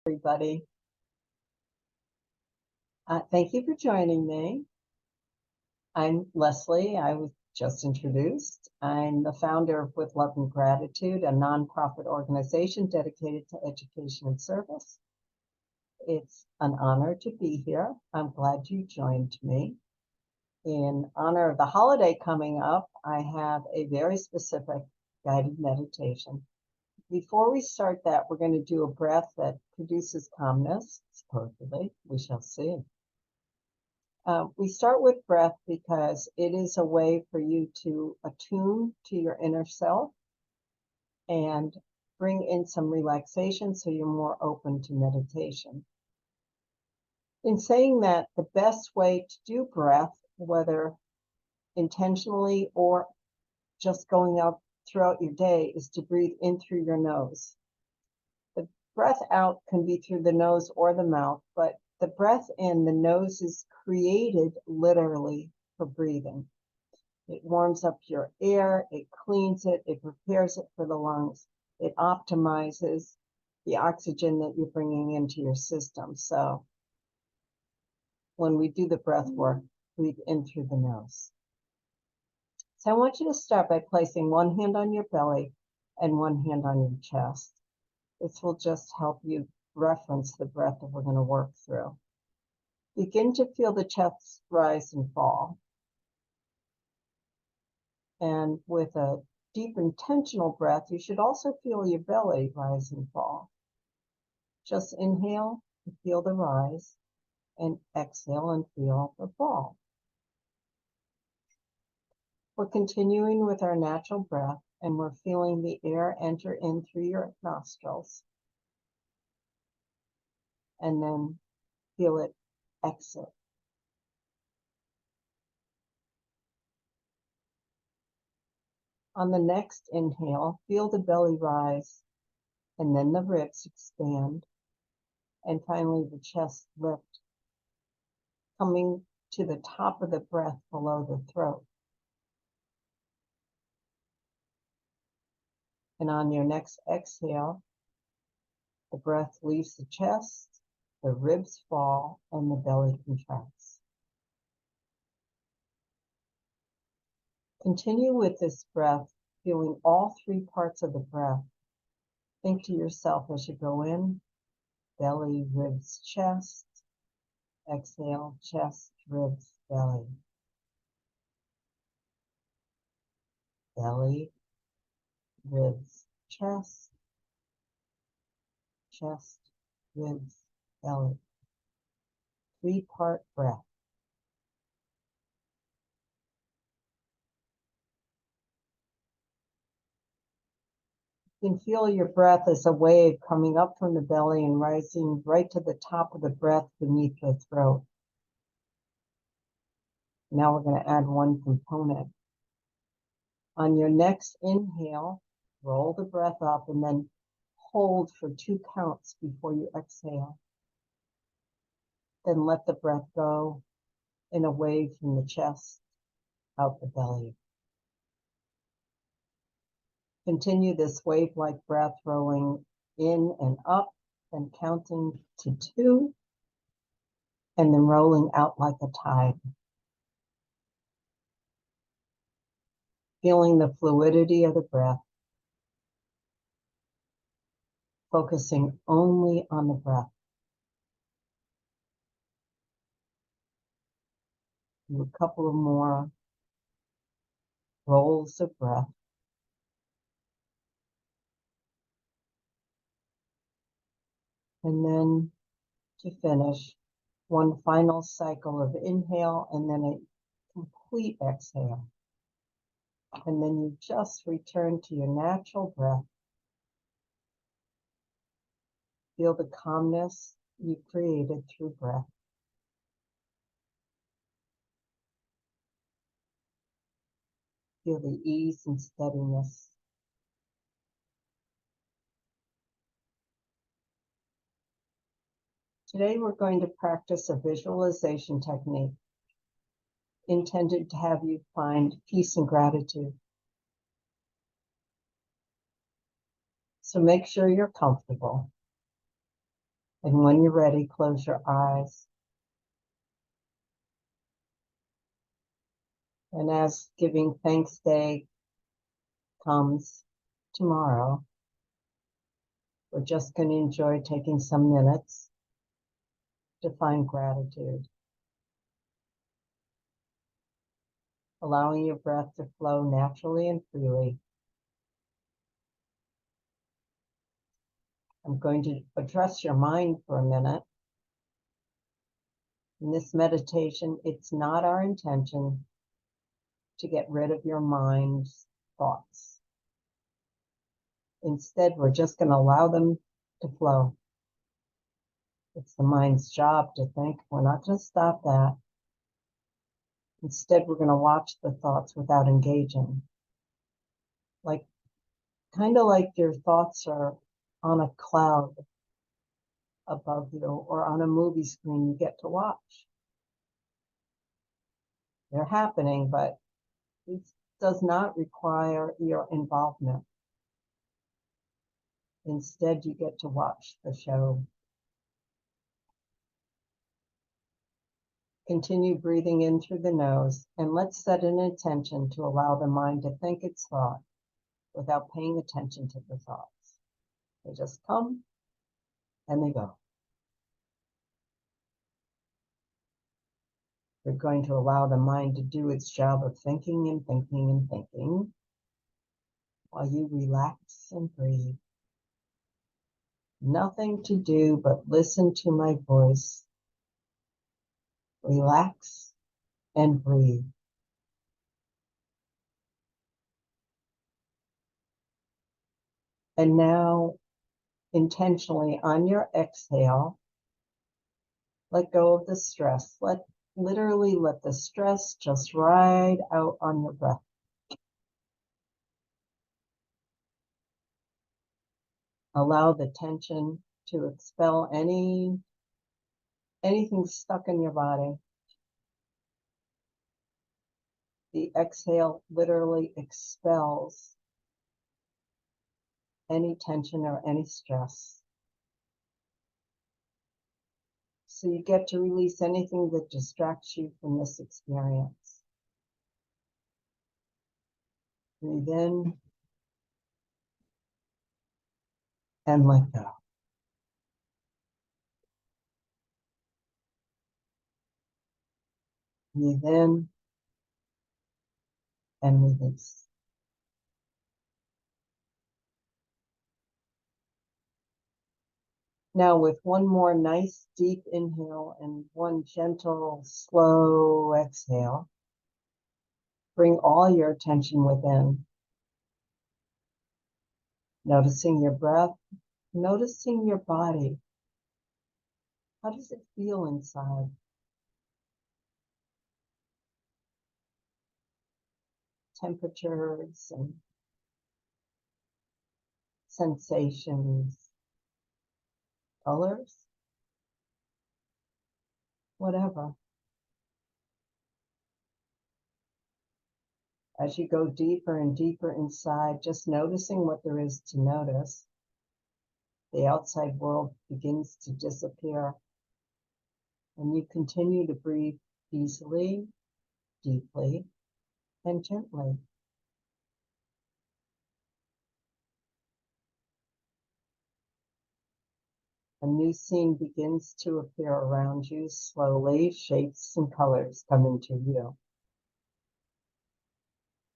Everybody. Thank you for joining me. I'm Leslie. I was just introduced. I'm the founder of With Love and Gratitude, a nonprofit organization dedicated to education and service. It's an honor to be here. I'm glad you joined me. In honor of the holiday coming up, I have a very specific guided meditation. Before we start that, we're going to do a breath that produces calmness, supposedly. We shall see. We start with breath because it is a way for you to attune to your inner self and bring in some relaxation so you're more open to meditation. In saying that, the best way to do breath, whether intentionally or just going out throughout your day, is to breathe in through your nose. The breath out can be through the nose or the mouth, but the breath in the nose is created literally for breathing. It warms up your air, it cleans it, it prepares it for the lungs, it optimizes the oxygen that you're bringing into your system. So when we do the breath work, breathe in through the nose. So I want you to start by placing one hand on your belly and one hand on your chest. This will just help you reference the breath that we're going to work through. Begin to feel the chest rise and fall. And with a deep intentional breath, you should also feel your belly rise and fall. Just inhale to feel the rise and exhale and feel the fall. We're continuing with our natural breath and we're feeling the air enter in through your nostrils and then feel it exit. On the next inhale, feel the belly rise and then the ribs expand and finally the chest lift, coming to the top of the breath below the throat. And on your next exhale, the breath leaves the chest, the ribs fall, and the belly contracts. Continue with this breath, feeling all three parts of the breath. Think to yourself as you go in, belly, ribs, chest. Exhale, chest, ribs, belly. Belly, ribs, chest. Chest, ribs, belly. Three-part breath. You can feel your breath as a wave coming up from the belly and rising right to the top of the breath beneath the throat. Now we're going to add one component. On your next inhale, roll the breath up and then hold for 2 counts before you exhale. Then let the breath go in a wave from the chest out the belly. Continue this wave-like breath rolling in and up and counting to 2 and then rolling out like a tide. Feeling the fluidity of the breath, focusing only on the breath. Do a couple of more rolls of breath. And then to finish, one final cycle of inhale and then a complete exhale. And then you just return to your natural breath. Feel the calmness you created through breath. Feel the ease and steadiness. Today we're going to practice a visualization technique intended to have you find peace and gratitude. So make sure you're comfortable. And when you're ready, close your eyes. And as Giving Thanks Day comes tomorrow, we're just going to enjoy taking some minutes to find gratitude, allowing your breath to flow naturally and freely. I'm going to address your mind for a minute. In this meditation, it's not our intention to get rid of your mind's thoughts. Instead, we're just going to allow them to flow. It's the mind's job to think. We're not going to stop that. Instead, we're going to watch the thoughts without engaging. Kind of like your thoughts are on a cloud above you or on a movie screen you get to watch. They're happening, but it does not require your involvement. Instead, you get to watch the show. Continue breathing in through the nose, and let's set an intention to allow the mind to think its thought without paying attention to the thoughts. They just come and they go. We're going to allow the mind to do its job of thinking and thinking and thinking while you relax and breathe. Nothing to do but listen to my voice. Relax and breathe. And now, intentionally on your exhale, let go of the stress. Literally let the stress just ride out on your breath. Allow the tension to expel anything stuck in your body. The exhale literally expels any tension or any stress. So you get to release anything that distracts you from this experience. Breathe in and let go. Breathe in and release. Now with one more nice deep inhale and one gentle, slow exhale, bring all your attention within. Noticing your breath, noticing your body. How does it feel inside? Temperatures and sensations, colors, whatever. As you go deeper and deeper inside, just noticing what there is to notice, the outside world begins to disappear, and you continue to breathe easily, deeply, and gently. A new scene begins to appear around you slowly. Shapes and colors come into view,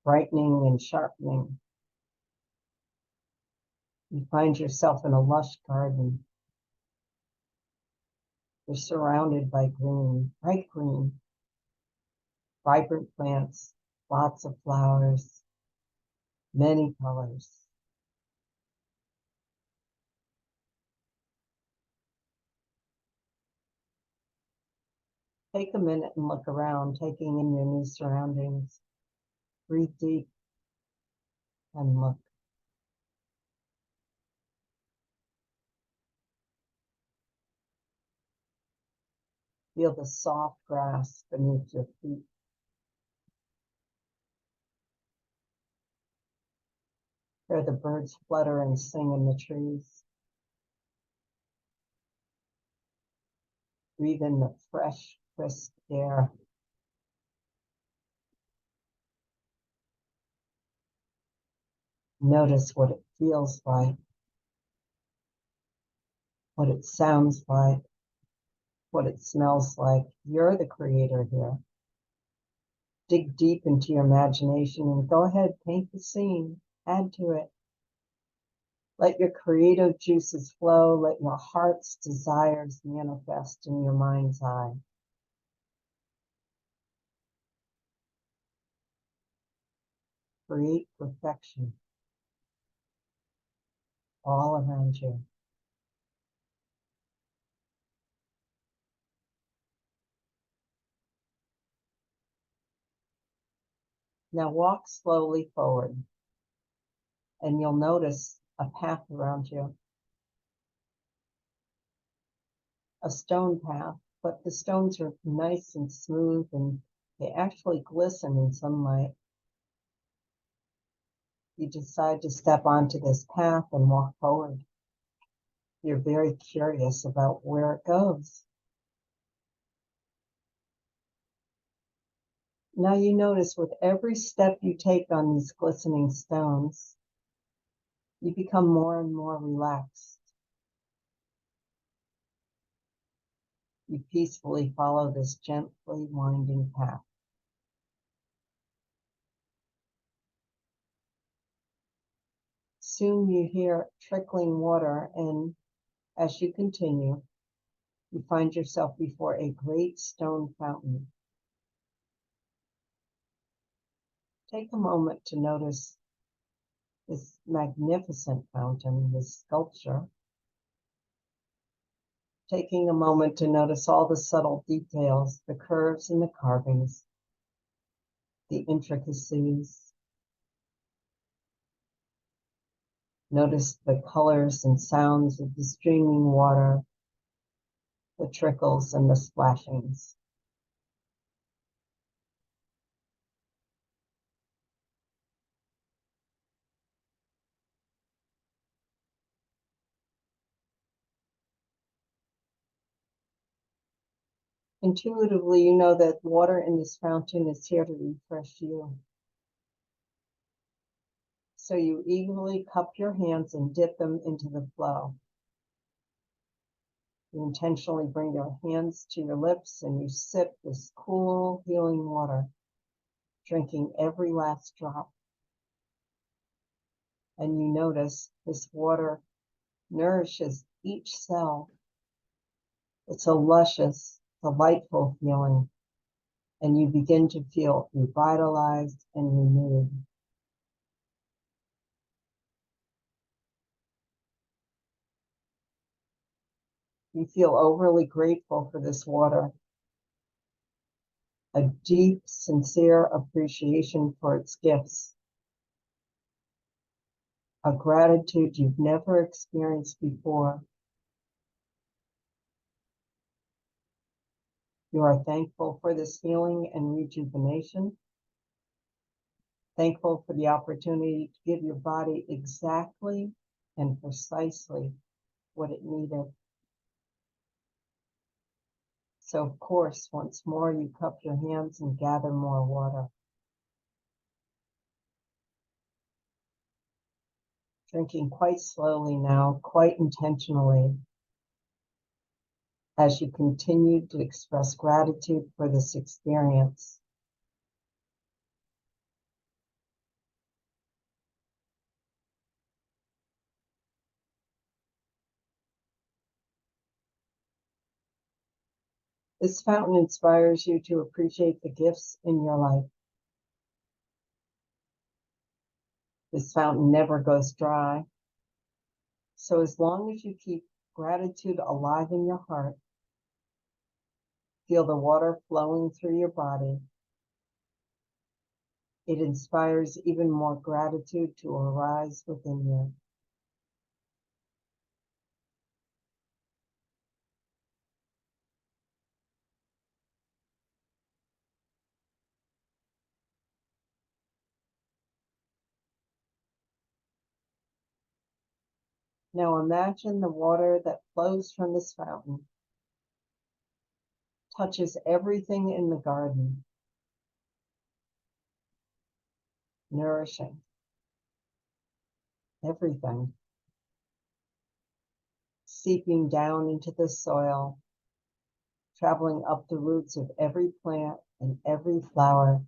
brightening and sharpening. You find yourself in a lush garden. You're surrounded by green, bright green, vibrant plants, lots of flowers, many colors. Take a minute and look around, taking in your new surroundings. Breathe deep and look. Feel the soft grass beneath your feet. Hear the birds flutter and sing in the trees. Breathe in the fresh, crisp air. Notice what it feels like, what it sounds like, what it smells like. You're the creator here. Dig deep into your imagination and go ahead, paint the scene, add to it. Let your creative juices flow. Let your heart's desires manifest in your mind's eye. Create perfection all around you. Now walk slowly forward, and you'll notice a path around you, a stone path, but the stones are nice and smooth and they actually glisten in sunlight. You decide to step onto this path and walk forward. You're very curious about where it goes. Now you notice with every step you take on these glistening stones, you become more and more relaxed. You peacefully follow this gently winding path. Soon you hear trickling water, and as you continue, you find yourself before a great stone fountain. Take a moment to notice this magnificent fountain, this sculpture. Taking a moment to notice all the subtle details, the curves and the carvings, the intricacies. Notice the colors and sounds of the streaming water, the trickles and the splashings. Intuitively, you know that water in this fountain is here to refresh you. So you eagerly cup your hands and dip them into the flow. You intentionally bring your hands to your lips and you sip this cool, healing water, drinking every last drop. And you notice this water nourishes each cell. It's a luscious, delightful feeling, and you begin to feel revitalized and renewed. You feel overly grateful for this water, a deep, sincere appreciation for its gifts, a gratitude you've never experienced before. You are thankful for this healing and rejuvenation, thankful for the opportunity to give your body exactly and precisely what it needed. So, of course, once more, you cup your hands and gather more water. Drinking quite slowly now, quite intentionally, as you continue to express gratitude for this experience. This fountain inspires you to appreciate the gifts in your life. This fountain never goes dry. So as long as you keep gratitude alive in your heart, feel the water flowing through your body, it inspires even more gratitude to arise within you. Now imagine the water that flows from this fountain touches everything in the garden, nourishing everything, seeping down into the soil, traveling up the roots of every plant and every flower,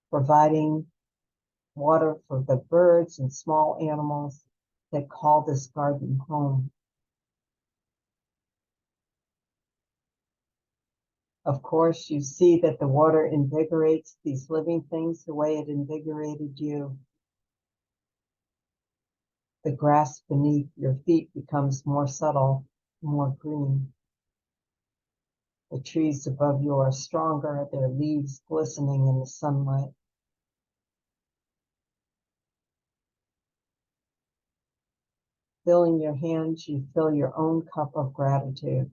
providing water for the birds and small animals that call this garden home. Of course, you see that the water invigorates these living things the way it invigorated you. The grass beneath your feet becomes more subtle, more green. The trees above you are stronger, their leaves glistening in the sunlight. Filling your hands, you fill your own cup of gratitude,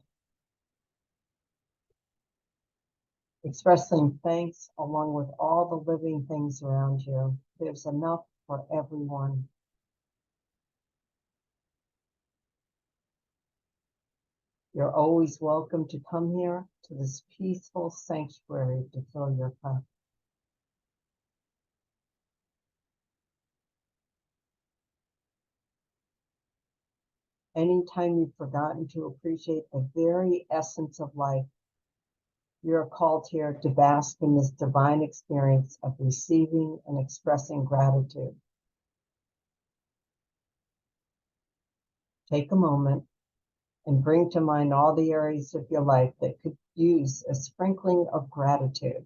expressing thanks along with all the living things around you. There's enough for everyone. You're always welcome to come here to this peaceful sanctuary to fill your cup. Anytime you've forgotten to appreciate the very essence of life, you're called here to bask in this divine experience of receiving and expressing gratitude. Take a moment and bring to mind all the areas of your life that could use a sprinkling of gratitude.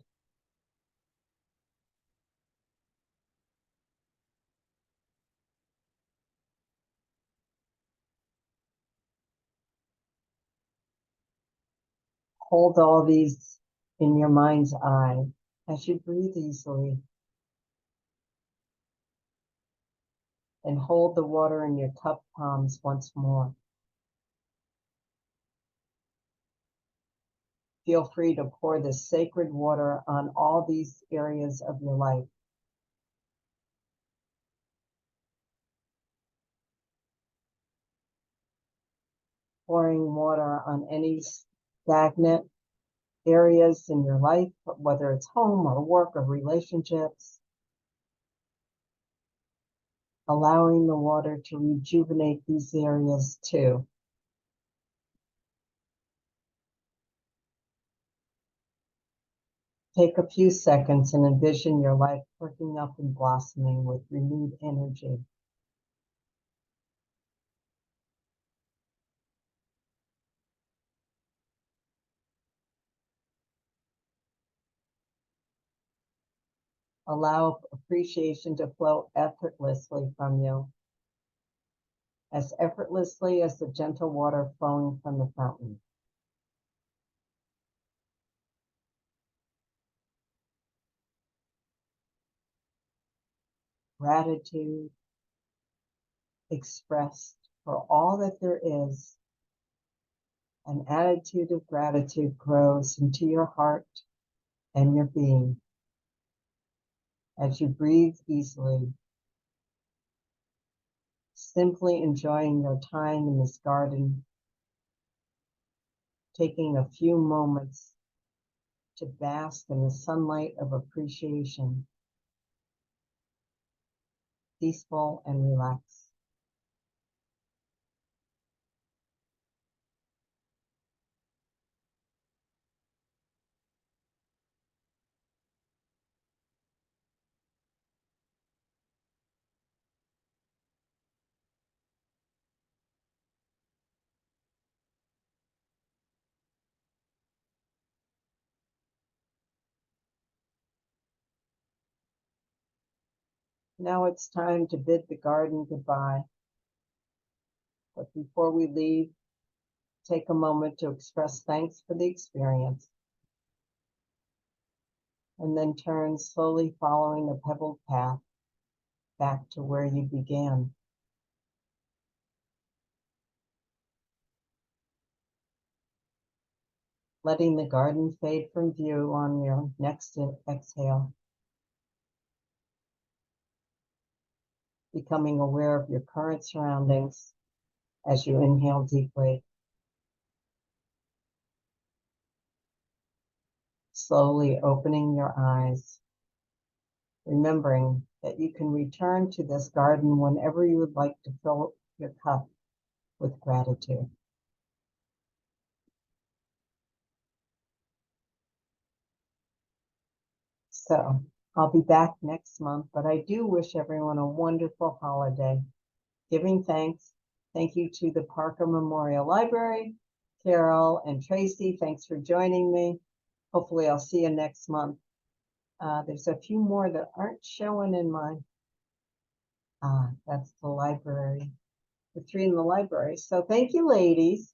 Hold all these in your mind's eye as you breathe easily, and hold the water in your cup palms once more. Feel free to pour this sacred water on all these areas of your life. Pouring water on any stagnant areas in your life, whether it's home or work or relationships. Allowing the water to rejuvenate these areas too. Take a few seconds and envision your life perking up and blossoming with renewed energy. Allow appreciation to flow effortlessly from you, as effortlessly as the gentle water flowing from the fountain. Gratitude expressed for all that there is. An attitude of gratitude grows into your heart and your being as you breathe easily, simply enjoying your time in this garden, taking a few moments to bask in the sunlight of appreciation, peaceful and relaxed. Now it's time to bid the garden goodbye. But before we leave, take a moment to express thanks for the experience, and then turn slowly following the pebbled path back to where you began. Letting the garden fade from view on your next exhale. Becoming aware of your current surroundings as you inhale deeply. slowly opening your eyes, remembering that you can return to this garden whenever you would like to fill your cup with gratitude. So I'll be back next month, but I do wish everyone a wonderful holiday. Giving thanks. Thank you to the Parker Memorial Library, Carol and Tracy. Thanks for joining me. Hopefully I'll see you next month. There's a few more that aren't showing in my, that's the library, the 3 in the library. So thank you, ladies.